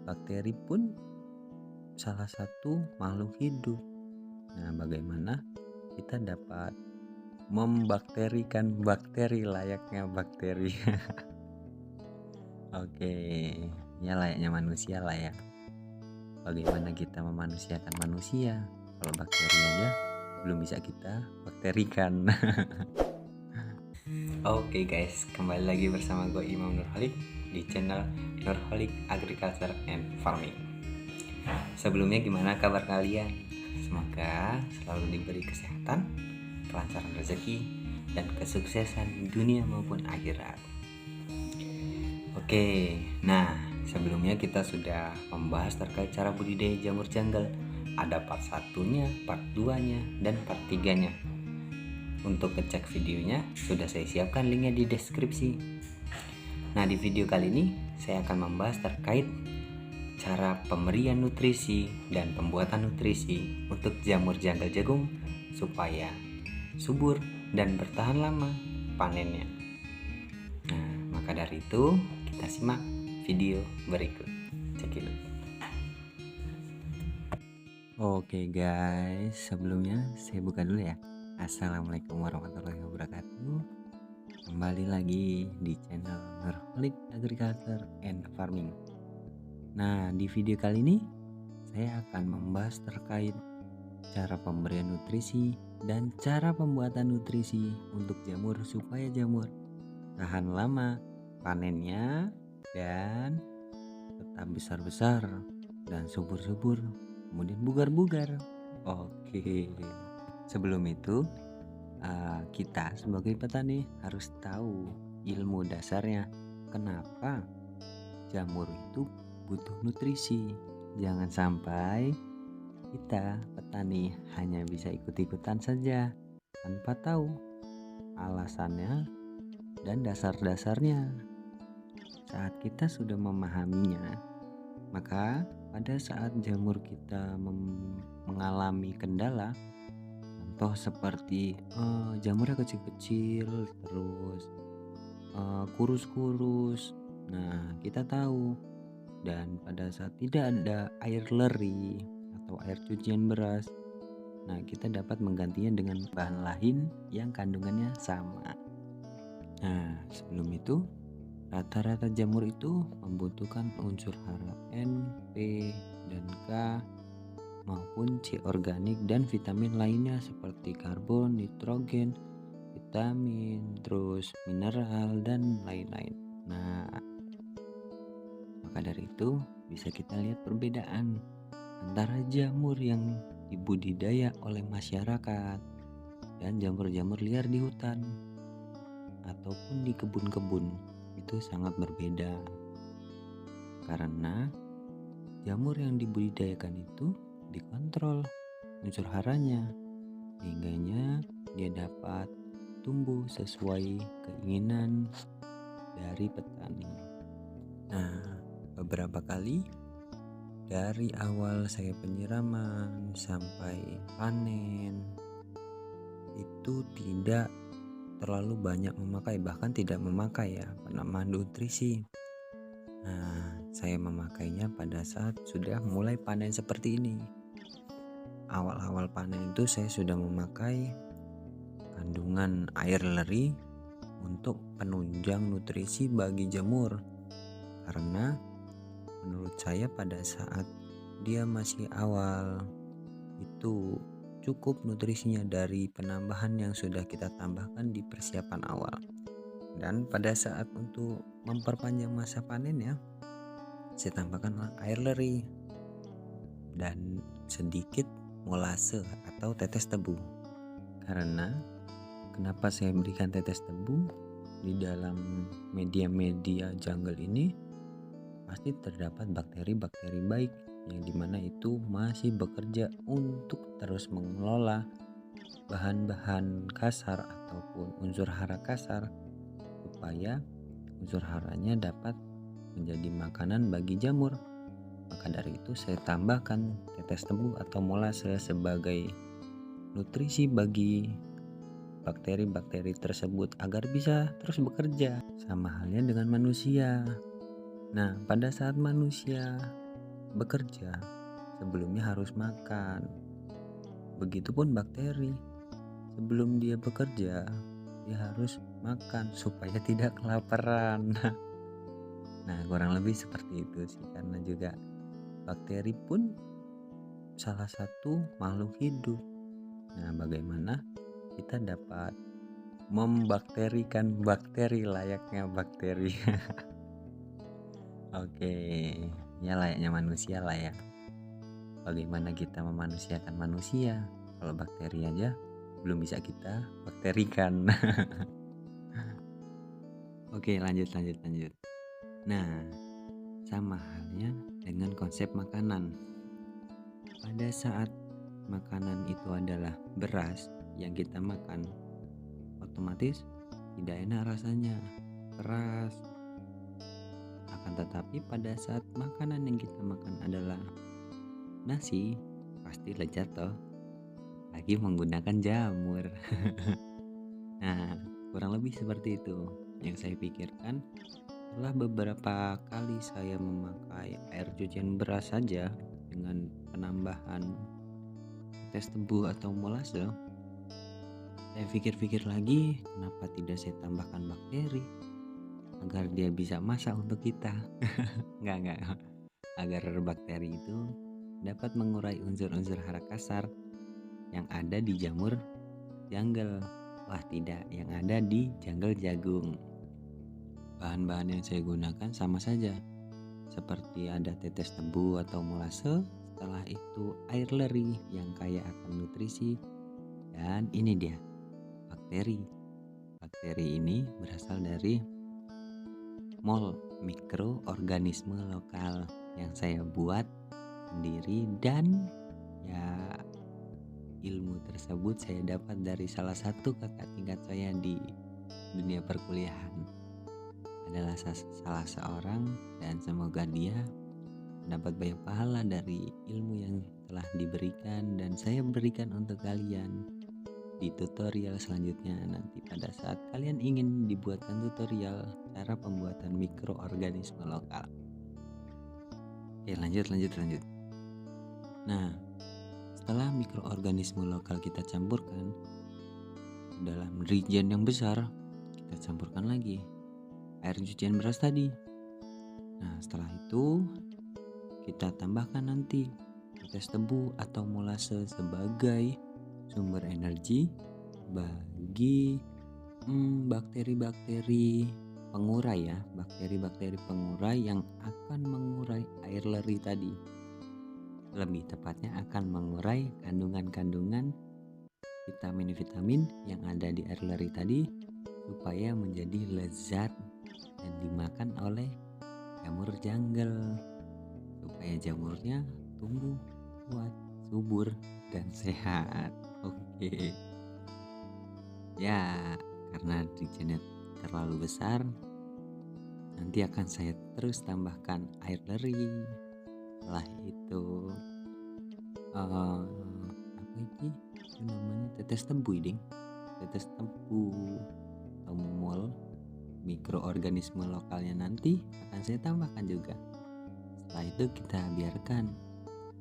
bakteri pun salah satu makhluk hidup. Nah, bagaimana kita dapat membakterikan bakteri layaknya bakteri? Oke, ya layaknya manusia lah ya. Bagaimana kita memanusiakan manusia kalau bakteri aja belum bisa kita bakterikan. Oke guys, kembali lagi bersama gue Imam Nurholik di channel Nurholik Agriculture and Farming. Sebelumnya gimana kabar kalian? Semoga selalu diberi kesehatan, kelancaran rezeki, dan kesuksesan dunia maupun akhirat. Oke, nah sebelumnya kita sudah membahas terkait cara budidaya jamur jungle. Ada part 1-nya, part 2-nya, dan part 3-nya. Untuk ngecek videonya sudah saya siapkan linknya di deskripsi. Nah, di video kali ini saya akan membahas terkait cara pemberian nutrisi dan pembuatan nutrisi untuk jamur jungle jagung supaya subur dan bertahan lama panennya. Nah, maka dari itu kita simak video berikut. Cekidot. Oke guys, sebelumnya saya buka dulu ya. Assalamualaikum warahmatullahi wabarakatuh. Kembali lagi di channel Nurholik Agriculture and Farming. Nah, di video kali ini saya akan membahas terkait cara pemberian nutrisi dan cara pembuatan nutrisi untuk jamur supaya jamur tahan lama panennya dan tetap besar-besar dan subur-subur, kemudian bugar-bugar. Oke, sebelum itu kita sebagai petani harus tahu ilmu dasarnya kenapa jamur itu butuh nutrisi. Jangan sampai kita petani hanya bisa ikut-ikutan saja tanpa tahu alasannya dan dasar-dasarnya. Saat kita sudah memahaminya, maka pada saat jamur kita mengalami kendala, contoh seperti jamurnya kecil-kecil terus kurus-kurus, nah kita tahu. Dan pada saat tidak ada air leri atau air cucian beras, nah kita dapat menggantinya dengan bahan lain yang kandungannya sama. Nah, sebelum itu rata-rata jamur itu membutuhkan unsur hara N, P, dan K maupun C organik dan vitamin lainnya seperti karbon, nitrogen, vitamin, terus mineral dan lain-lain. Nah, maka dari itu bisa kita lihat perbedaan antara jamur yang dibudidaya oleh masyarakat dan jamur-jamur liar di hutan ataupun di kebun-kebun. Itu sangat berbeda karena jamur yang dibudidayakan itu dikontrol unsur haranya sehingga dia dapat tumbuh sesuai keinginan dari petani. Nah, beberapa kali dari awal saya penyiraman sampai panen itu tidak terlalu banyak memakai, bahkan tidak memakai ya penambahan nutrisi. Nah, saya memakainya pada saat sudah mulai panen seperti ini. Awal-awal panen itu saya sudah memakai kandungan air leri untuk penunjang nutrisi bagi jamur. Karena menurut saya pada saat dia masih awal itu cukup nutrisinya dari penambahan yang sudah kita tambahkan di persiapan awal. Dan pada saat untuk memperpanjang masa panennya, saya tambahkan air leri dan sedikit molase atau tetes tebu. Karena kenapa saya berikan tetes tebu? Di dalam media-media jungle ini pasti terdapat bakteri-bakteri baik yang dimana itu masih bekerja untuk terus mengelola bahan-bahan kasar ataupun unsur hara kasar supaya unsur haranya dapat menjadi makanan bagi jamur. Maka dari itu saya tambahkan tetes tebu atau molase sebagai nutrisi bagi bakteri-bakteri tersebut agar bisa terus bekerja. Sama halnya dengan manusia. Nah, pada saat manusia bekerja, sebelumnya harus makan. Begitupun bakteri, sebelum dia bekerja, dia harus makan supaya tidak kelaparan. Nah, kurang lebih seperti itu sih, karena juga bakteri pun salah satu makhluk hidup. Nah, bagaimana kita dapat membakterikan bakteri layaknya bakteri? Oke, ya layaknya manusia lah ya. Bagaimana kita memanusiakan manusia kalau bakteri aja belum bisa kita bakterikan. Oke, lanjut. Nah, sama halnya dengan konsep makanan. Pada saat makanan itu adalah beras yang kita makan, otomatis tidak enak rasanya, keras. Akan tetapi pada saat makanan yang kita makan adalah nasi, pasti lezat toh. Lagi menggunakan jamur. Nah, kurang lebih seperti itu yang saya pikirkan. Setelah beberapa kali saya memakai air cucian beras saja dengan penambahan tes tebu atau molase, saya pikir-pikir lagi, kenapa tidak saya tambahkan bakteri agar dia bisa masak untuk kita. Enggak, agar bakteri itu dapat mengurai unsur-unsur hara kasar yang ada di jamur jungle. Wah tidak, yang ada di jungle jagung. Bahan-bahan yang saya gunakan sama saja, seperti ada tetes tebu atau molase, setelah itu air leri yang kaya akan nutrisi, dan ini dia, bakteri. Bakteri ini berasal dari MOL, mikroorganisme lokal, yang saya buat sendiri, dan ya ilmu tersebut saya dapat dari salah satu kakak tingkat saya di dunia perkuliahan. Adalah salah seorang, dan semoga dia mendapat banyak pahala dari ilmu yang telah diberikan dan saya berikan untuk kalian di tutorial selanjutnya nanti pada saat kalian ingin dibuatkan tutorial cara pembuatan mikroorganisme lokal. Oke, lanjut. Nah, setelah mikroorganisme lokal kita campurkan dalam rincian yang besar, kita campurkan lagi air cucian beras tadi. Nah, setelah itu kita tambahkan nanti tetes tebu atau molase sebagai sumber energi bagi bakteri-bakteri pengurai ya, bakteri-bakteri pengurai yang akan mengurai air leri tadi. Lebih tepatnya akan mengurai kandungan-kandungan vitamin-vitamin yang ada di air leri tadi supaya menjadi lezat dan dimakan oleh jamur jungle, supaya jamurnya tumbuh kuat, subur, dan sehat. Oke. Ya, karena rinciannya terlalu besar, nanti akan saya terus tambahkan air leri. Setelah itu apa ini namanya, tetes tebu ding, tetes tebu atau mol mikroorganisme lokalnya nanti akan saya tambahkan juga. Setelah itu kita biarkan,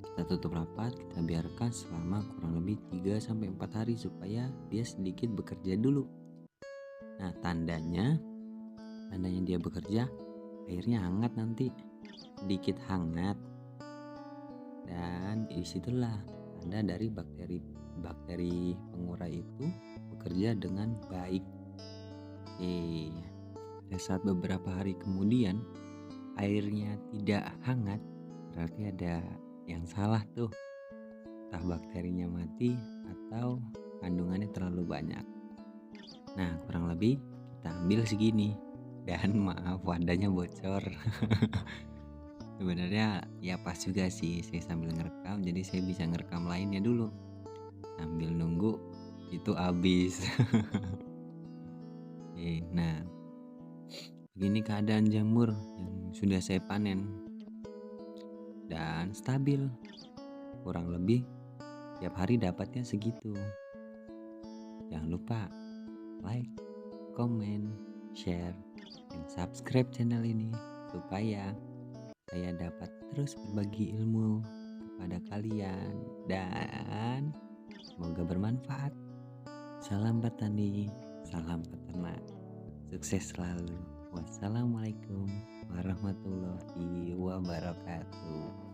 kita tutup rapat, kita biarkan selama kurang lebih 3-4 hari supaya dia sedikit bekerja dulu. Nah, tandanya dia bekerja, airnya hangat nanti, sedikit hangat, dan disitulah tanda dari bakteri pengurai itu bekerja dengan baik. Saat beberapa hari kemudian airnya tidak hangat, berarti ada yang salah tuh, entah bakterinya mati atau kandungannya terlalu banyak. Nah, kurang lebih kita ambil segini, dan maaf wadahnya bocor. Sebenarnya ya pas juga sih, saya sambil ngerekam, jadi saya bisa ngerekam lainnya dulu sambil nunggu itu habis. Nah, begini keadaan jamur yang sudah saya panen dan stabil, kurang lebih tiap hari dapatnya segitu. Jangan lupa like, comment, share, dan subscribe channel ini supaya saya dapat terus berbagi ilmu kepada kalian dan semoga bermanfaat. Salam petani, salam peternak. Sukses selalu. Wassalamualaikum warahmatullahi wabarakatuh.